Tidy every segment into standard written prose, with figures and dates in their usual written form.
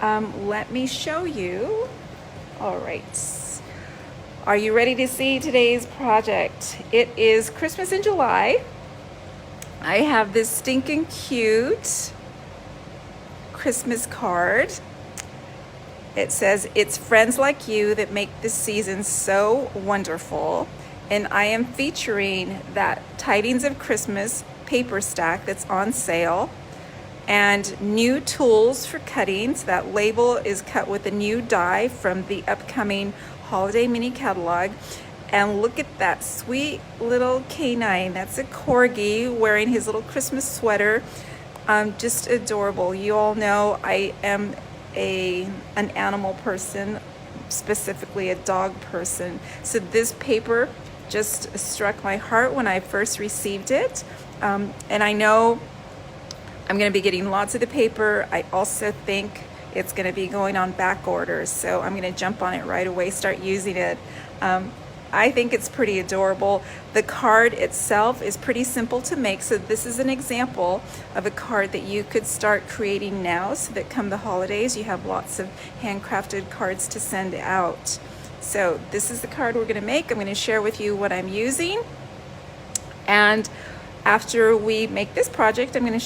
Let me show you. All right. Are you ready to see today's project? It is Christmas in July. I have this stinking cute Christmas card. It says, "It's friends like you that make this season so wonderful." And I am featuring that Tidings of Christmas paper stack that's on sale and new tools for cutting. So that label is cut with a new die from the upcoming holiday mini catalog. And look at that sweet little canine. That's a corgi wearing his little Christmas sweater. Just adorable. You all know I am an animal person, specifically a dog person. So this paper just struck my heart when I first received it. And I know I'm going to be getting lots of the paper. I also think it's going to be going on back orders. So I'm going to jump on it right away, start using it. I think it's pretty adorable. The card itself is pretty simple to make. So this is an example of a card that you could start creating now so that come the holidays, you have lots of handcrafted cards to send out. So this is the card we're gonna make. I'm gonna share with you what I'm using. And after we make this project, I'm going to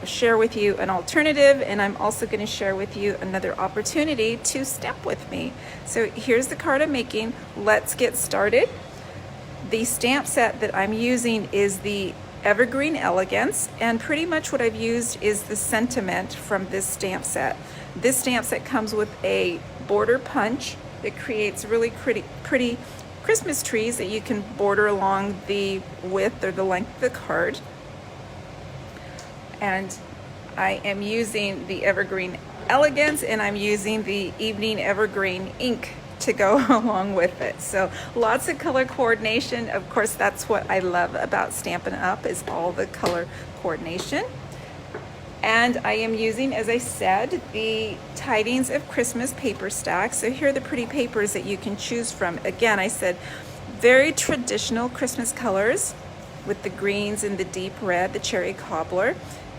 share with you an alternative, and I'm also going to share with you another opportunity to step with me. So here's the card I'm making. Let's get started. The stamp set that I'm using is the Evergreen Elegance, and pretty much what I've used is the sentiment from this stamp set. This stamp set comes with a border punch that creates really pretty Christmas trees that you can border along the width or the length of the card. And I am using the Evergreen Elegance, and I'm using the Evening Evergreen ink to go along with it. So lots of color coordination. Of course, that's what I love about Stampin' Up! Is all the color coordination. And I am using, as I said, the Tidings of Christmas paper stack. So here are the pretty papers that you can choose from. Again, I said very traditional Christmas colors with the greens and the deep red, the cherry cobbler.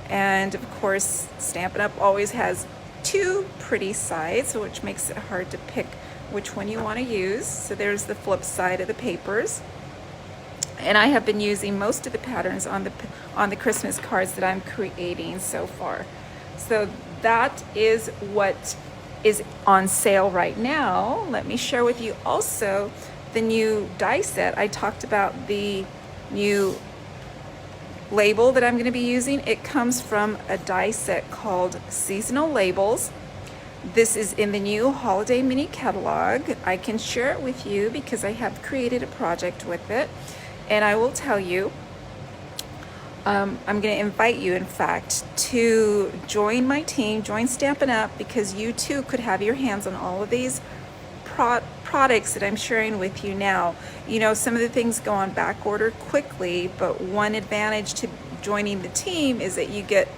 And of course, Stampin' Up! Always has two pretty sides, which makes it hard to pick which one you want to use. So there's the flip side of the papers. And I have been using most of the patterns on the Christmas cards that I'm creating so far. So that is what is on sale right now. Let me share with you also the new die set. I talked about the new label that I'm going to be using. It comes from a die set called Seasonal Labels. This is in the new holiday mini catalog. I can share it with you because I have created a project with it. And I will tell you, I'm going to invite you, in fact, to join my team, join Stampin' Up! Because you too could have your hands on all of these products that I'm sharing with you now. You know, some of the things go on back order quickly, but one advantage to joining the team is that you get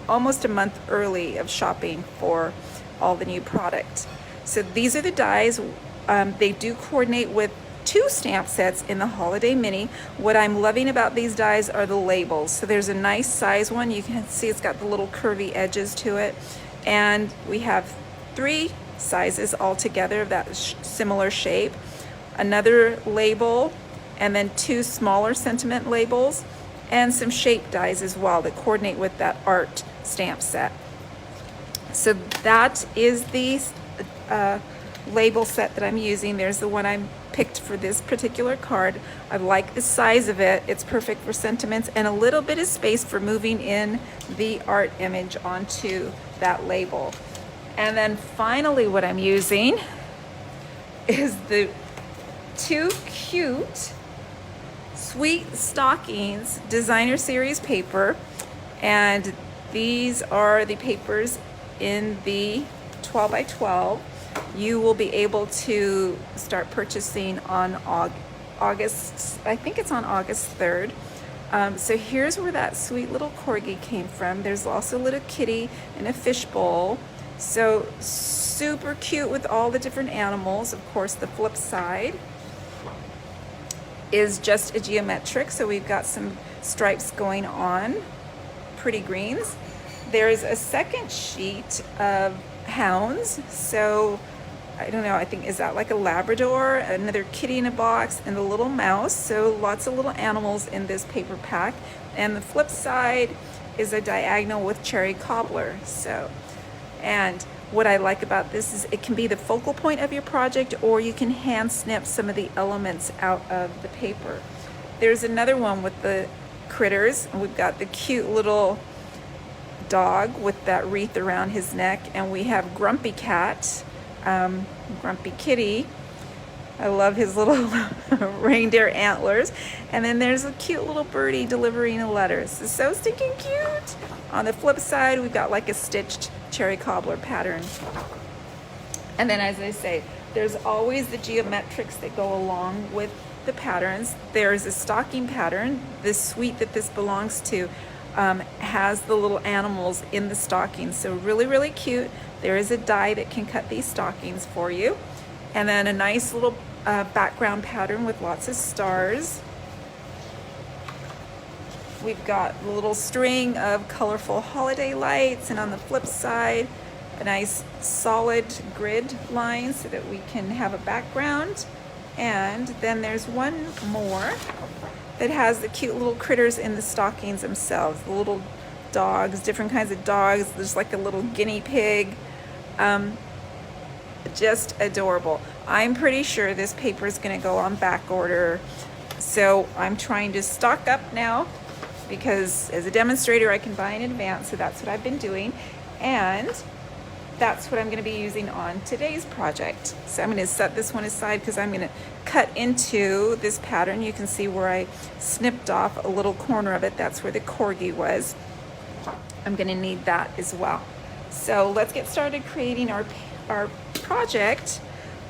almost a month early of shopping for all the new product. So these are the dies. They do coordinate with two stamp sets in the holiday mini. What I'm loving about these dies are the labels. So there's a nice size one. You can see it's got the little curvy edges to it. And we have three sizes all together of that similar shape. Another label, and then two smaller sentiment labels, and some shape dies as well that coordinate with that art stamp set. So that is the label set that I'm using. There's the one I'm picked for this particular card. I like the size of it. It's perfect for sentiments and a little bit of space for moving in the art image onto that label. And then finally what I'm using is the two cute Sweet Stockings designer series paper, and these are the papers in the 12 by 12. You will be able to start purchasing on August, I think it's on August 3rd. So here's where that sweet little corgi came from. There's also a little kitty in a fishbowl. So super cute with all the different animals. Of course, the flip side is just a geometric. So we've got some stripes going on, pretty greens. there's a second sheet of hounds. So I don't know, I think, is that like a Labrador, another kitty in a box, and a little mouse. So lots of little animals in this paper pack. And the flip side is a diagonal with cherry cobbler. So, and what I like about this is it can be the focal point of your project, or you can hand snip some of the elements out of the paper. There's another one with the critters. We've got the cute little dog with that wreath around his neck, and we have Grumpy Cat, Grumpy Kitty. I love his little reindeer antlers. And then there's a cute little birdie delivering a letter. This is so stinking cute. On the flip side, we've got like a stitched cherry cobbler pattern. And then, as I say, there's always the geometrics that go along with the patterns. There's a stocking pattern. This suite that this belongs to has the little animals in the stockings. So really, really cute. There is a die that can cut these stockings for you. And then a nice little background pattern with lots of stars. We've got a little string of colorful holiday lights, and on the flip side, a nice solid grid line so that we can have a background. And then there's one more that has the cute little critters in the stockings themselves, the little dogs, different kinds of dogs. There's like a little guinea pig. Just adorable. I'm pretty sure this paper is going to go on back order, so I'm trying to stock up now, because as a demonstrator I can buy in advance, so that's what I've been doing, and that's what I'm going to be using on today's project. So I'm going to set this one aside because I'm going to cut into this pattern. You can see where I snipped off a little corner of it. That's where the corgi was. I'm going to need that as well. So let's get started creating our project.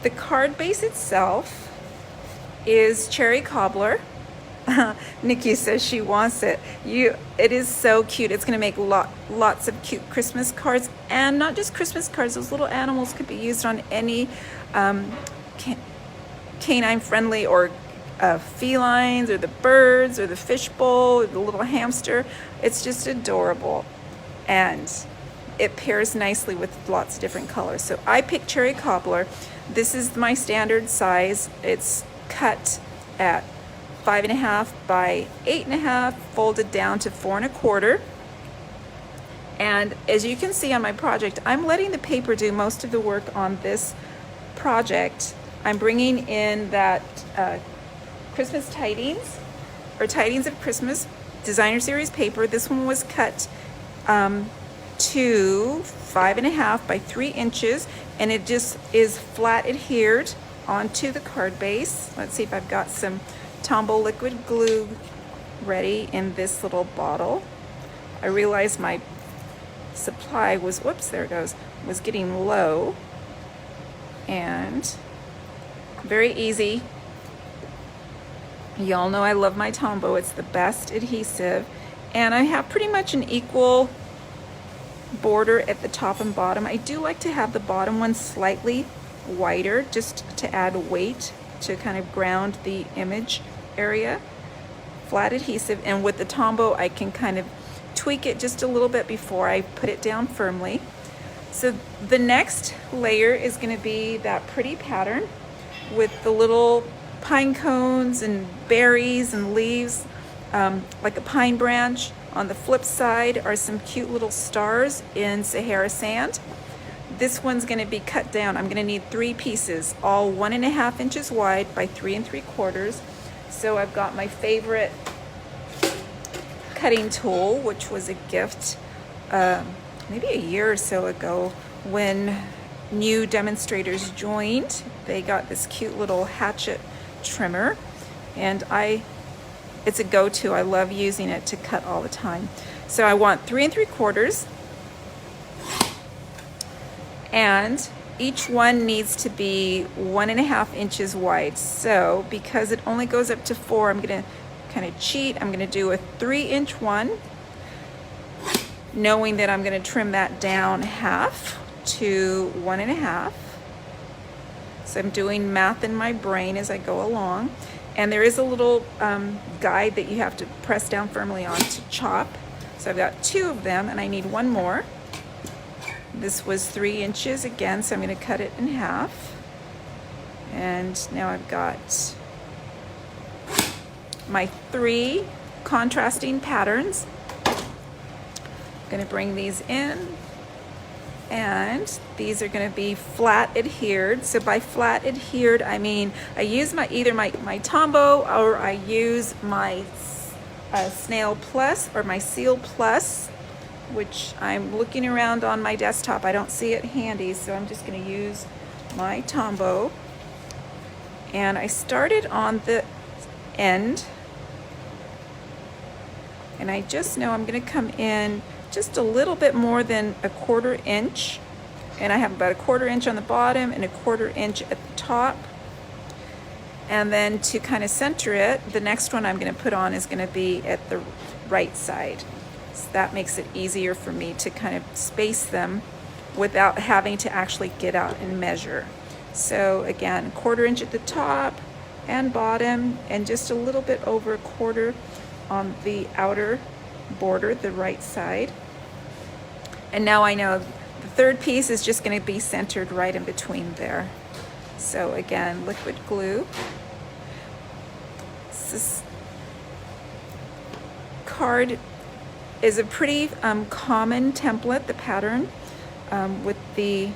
The card base itself is cherry cobbler. Nikki says she wants it. It is so cute. It's going to make lots of cute Christmas cards, and not just Christmas cards. Those little animals could be used on any canine friendly or felines, or the birds, or the fishbowl, or the little hamster. It's just adorable, and it pairs nicely with lots of different colors. So I picked cherry cobbler. This is my standard size. It's cut at 5.5 by 8.5, folded down to 4 1/4. And as you can see on my project, I'm letting the paper do most of the work on this project. I'm bringing in that Christmas tidings, or tidings of Christmas designer series paper. This one was cut to 5.5 by 3 inches, and it just is flat adhered onto the card base. Let's see if I've got some Tombow liquid glue ready in this little bottle. I realized my supply was, whoops, there it goes, was getting low. And very easy. Y'all know I love my Tombow. It's the best adhesive. And I have pretty much an equal border at the top and bottom. I do like to have the bottom one slightly wider, just to add weight, to kind of ground the image area. Flat adhesive, and with the Tombow I can kind of tweak it just a little bit before I put it down firmly. So the next layer is going to be that pretty pattern with the little pine cones and berries and leaves, like a pine branch. On the flip side are some cute little stars in Sahara sand. This one's going to be cut down. I'm going to need 3 pieces, all 1.5 inches wide by 3 3/4. So I've got my favorite cutting tool, which was a gift maybe a year or so ago when new demonstrators joined. They got this cute little hatchet trimmer, and it's a go-to. I love using it to cut all the time. So I want 3 3/4, and each one needs to be 1.5 inches wide. So because it only goes up to 4, I'm gonna kind of cheat. I'm gonna do a 3-inch one, knowing that I'm gonna trim that down half to 1.5. So I'm doing math in my brain as I go along. And there is a little guide that you have to press down firmly on to chop. So I've got 2 of them and I need 1 more. This was 3 inches again, so I'm going to cut it in half. And now I've got my 3 contrasting patterns. I'm going to bring these in, and these are going to be flat adhered. So by flat adhered, I mean I use either my Tombow, or I use my Snail Plus or my Seal Plus, which I'm looking around on my desktop. I don't see it handy, so I'm just going to use my Tombow. And I started on the end, and I just know I'm going to come in just a little bit more than a 1/4 inch, and I have about a 1/4 inch on the bottom and a 1/4 inch at the top. And then to kind of center it, the next one I'm going to put on is going to be at the right side. So that makes it easier for me to kind of space them without having to actually get out and measure. So again, 1/4 inch at the top and bottom, and just a little bit over a 1/4 on the outer border, the right side. And now I know the 3rd piece is just going to be centered right in between there. So again, liquid glue. This card is a pretty common template, the pattern, with the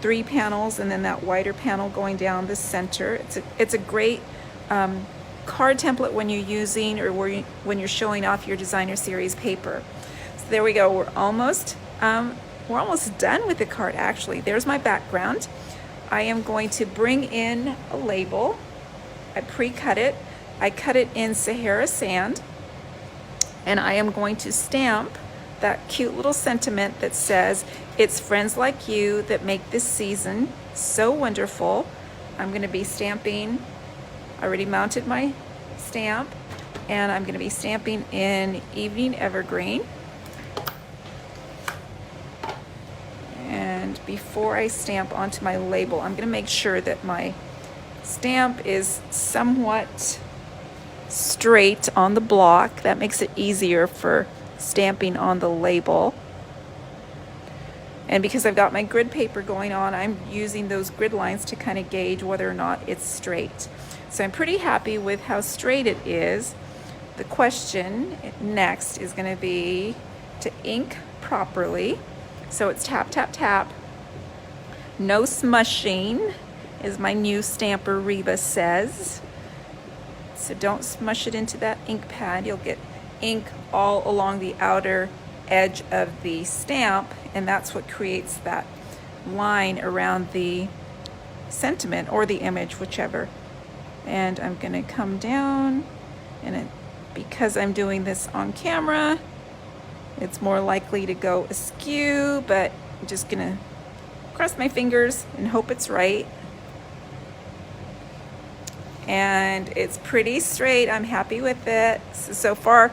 3 panels and then that wider panel going down the center. It's a great card template when you're using, or when you're showing off your designer series paper. So there we go. We're almost done with the card. Actually, there's my background. I am going to bring in a label. I pre-cut it. I cut it in Sahara sand, and I am going to stamp that cute little sentiment that says, "It's friends like you that make this season so wonderful." I'm going to be stamping. I already mounted my stamp, and I'm going to be stamping in Evening Evergreen. And before I stamp onto my label, I'm going to make sure that my stamp is somewhat straight on the block. That makes it easier for stamping on the label. And because I've got my grid paper going on, I'm using those grid lines to kind of gauge whether or not it's straight. So I'm pretty happy with how straight it is. The question next is going to be to ink properly. So it's tap, tap, tap. No smushing, as my new stamper Reba says. So don't smush it into that ink pad. You'll get ink all along the outer edge of the stamp, and that's what creates that line around the sentiment or the image, whichever. And I'm going to come down, and because I'm doing this on camera, it's more likely to go askew, but I'm just going to cross my fingers and hope it's right. And it's pretty straight. I'm happy with it. So far,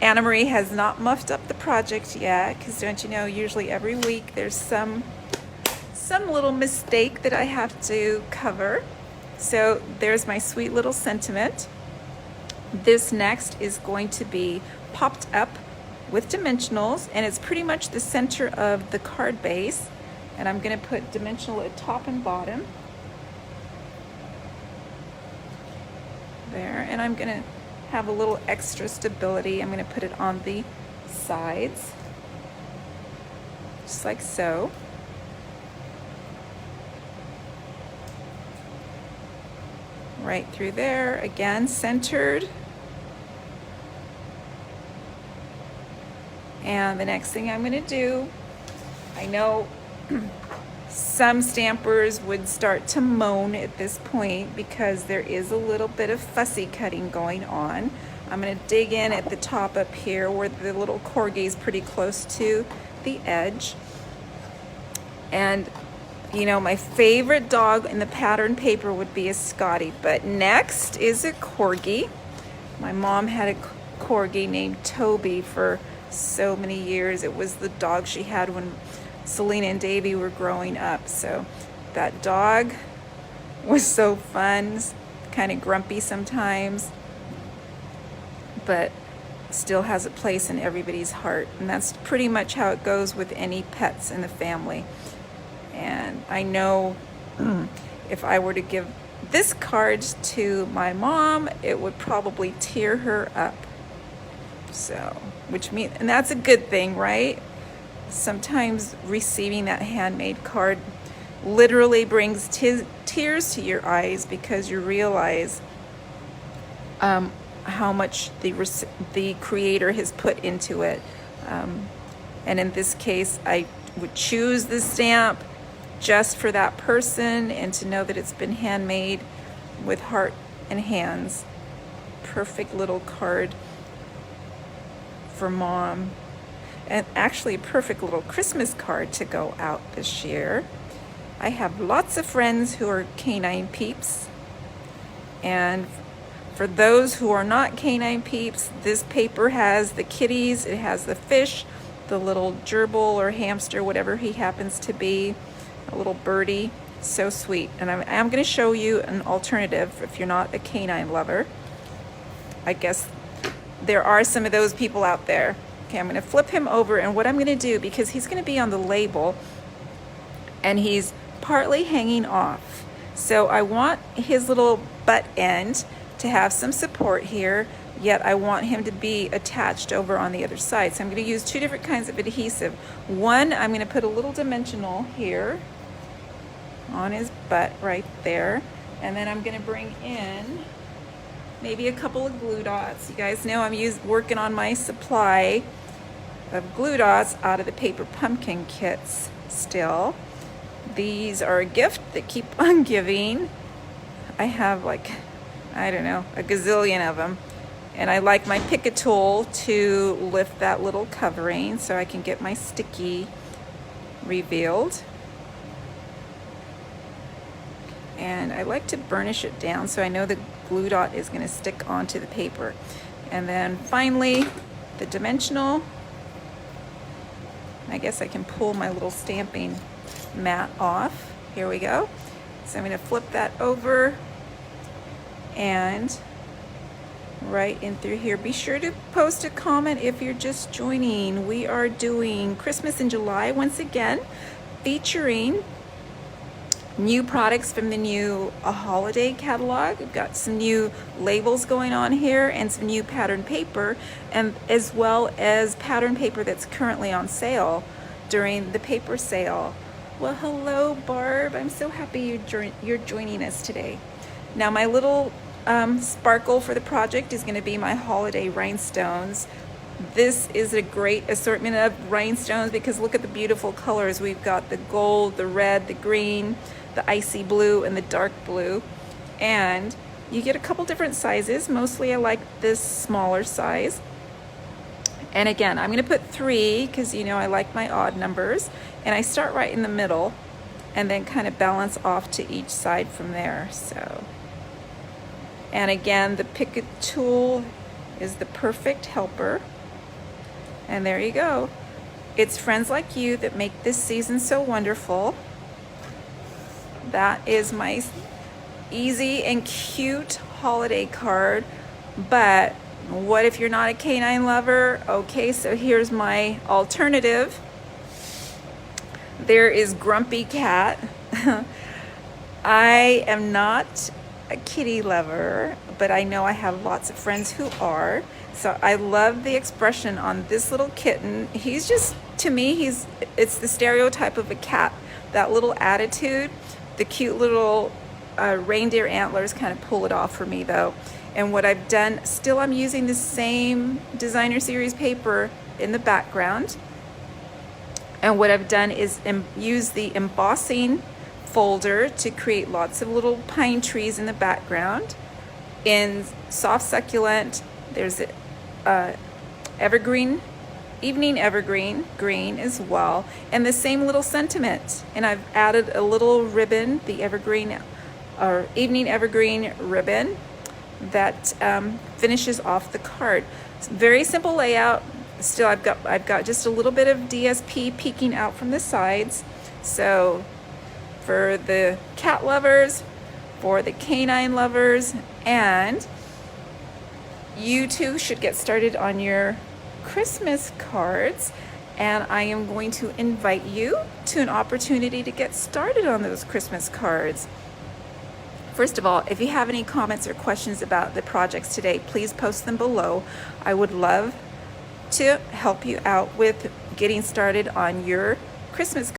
Anna Marie has not muffed up the project yet, because don't you know, usually every week there's some little mistake that I have to cover. So there's my sweet little sentiment. This next is going to be popped up with dimensionals, and it's pretty much the center of the card base. And I'm going to put dimensional at top and bottom. There, and I'm going to have a little extra stability. I'm going to put it on the sides, just like so. Right through there, again centered. And the next thing I'm going to do, I know some stampers would start to moan at this point because there is a little bit of fussy cutting going on. I'm going to dig in at the top up here where the little corgi is pretty close to the edge. And you know, my favorite dog in the pattern paper would be a Scottie, but next is a corgi. My mom had a corgi named Toby for so many years. It was the dog she had when Selena and Davy were growing up. So that dog was so fun, kind of grumpy sometimes, but still has a place in everybody's heart. And that's pretty much how it goes with any pets in the family. And I know if I were to give this card to my mom, it would probably tear her up. So, which means, and that's a good thing, right? Sometimes receiving that handmade card literally brings tears to your eyes because you realize how much the creator has put into it. And in this case, I would choose the stamp just for that person and to know that it's been handmade with heart and hands. Perfect little card for mom. And actually a perfect little Christmas card to go out this year. I have lots of friends who are canine peeps, and for those who are not canine peeps, this paper has the kitties, it has the fish, the little gerbil or hamster, whatever he happens to be, a little birdie. So sweet. And I'm going to show you an alternative if you're not a canine lover. I guess there are some of those people out there. Okay, I'm going to flip him over, and what I'm going to do, because he's going to be on the label and he's partly hanging off, so I want his little butt end to have some support here, yet I want him to be attached over on the other side. So I'm going to use two different kinds of adhesive. One, I'm going to put a little dimensional here on his butt right there, and then I'm going to bring in maybe a couple of glue dots. You guys know I'm working on my supply of glue dots out of the paper pumpkin kits still. These are a gift that keep on giving. I have like, I don't know, a gazillion of them. And I like my pick a tool to lift that little covering so I can get my sticky revealed. And I like to burnish it down so I know the glue dot is going to stick onto the paper. And then finally, the dimensional. I guess I can pull my little stamping mat off. Here we go. So I'm going to flip that over and right in through here. Be sure to post a comment if you're just joining. We are doing Christmas in July once again, featuring new products from the new holiday catalog. We've got some new labels going on here and some new pattern paper, and as well as pattern paper that's currently on sale during the paper sale. Well, hello Barb, I'm so happy you're joining us today. Now my little sparkle for the project is going to be my holiday rhinestones. This is a great assortment of rhinestones because look at the beautiful colors. We've got the gold, the red, the green, the icy blue, and the dark blue. And you get a couple different sizes. Mostly I like this smaller size. And again, I'm going to put 3 because you know I like my odd numbers. And I start right in the middle and then kind of balance off to each side from there. So, and again, the pick a tool is the perfect helper. And there you go. It's friends like you that make this season so wonderful. That is my easy and cute holiday card. But what if you're not a canine lover? Okay, so here's my alternative. There is Grumpy Cat. I am not a kitty lover, but I know I have lots of friends who are. So I love the expression on this little kitten. He's just, to me, it's the stereotype of a cat. That little attitude, the cute little reindeer antlers kind of pull it off for me though. And what I've done, still I'm using the same designer series paper in the background. And what I've done is use the embossing folder to create lots of little pine trees in the background. In soft succulent, there's evergreen, evening evergreen green as well, and the same little sentiment. And I've added a little ribbon, the evergreen or evening evergreen ribbon that finishes off the card. It's very simple layout. Still, I've got just a little bit of DSP peeking out from the sides. So for the cat lovers, for the canine lovers, and you too should get started on your Christmas cards, and I am going to invite you to an opportunity to get started on those Christmas cards. First of all, if you have any comments or questions about the projects today, please post them below. I would love to help you out with getting started on your Christmas